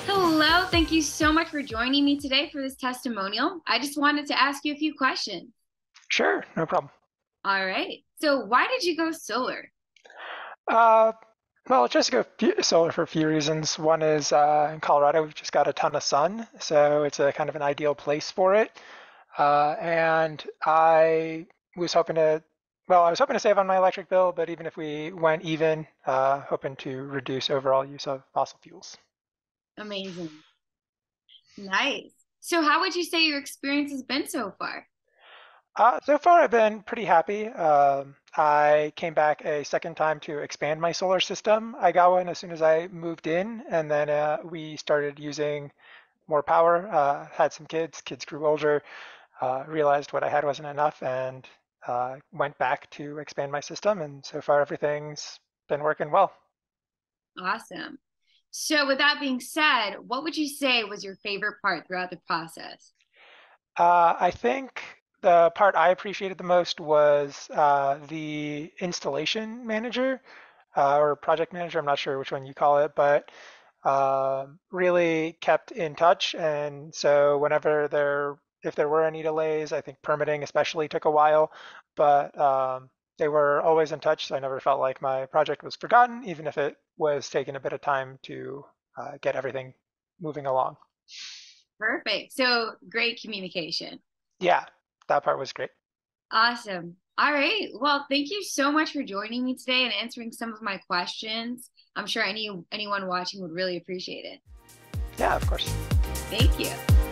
Hello, thank you so much for joining me today for this testimonial. I just wanted to ask you a few questions. Sure, no problem. All right. So why did you go solar? Uh, well, just to go solar for a few reasons. One is in Colorado, we've just got a ton of sun, so it's a kind of an ideal place for it. And was hoping to, I was hoping to save on my electric bill, but even if we went even, hoping to reduce overall use of fossil fuels. Amazing. Nice. So how would you say your experience has been so far? So far, I've been pretty happy. I came back a second time to expand my solar system. I got one as soon as I moved in, and then we started using more power. Had some kids, kids grew older, realized what I had wasn't enough, and went back to expand my system. And so far, everything's been working well. Awesome. So with that being said, what would you say was your favorite part throughout the process? I think the part I appreciated the most was the installation manager or project manager. I'm not sure which one you call it, but really kept in touch. And so if there were any delays, I think permitting especially took a while, but they were always in touch. So I never felt like my project was forgotten, even if it was taking a bit of time to get everything moving along. Perfect. So great communication. Yeah, that part was great. Awesome. All right. Well, thank you so much for joining me today and answering some of my questions. I'm sure anyone watching would really appreciate it. Yeah, of course. Thank you.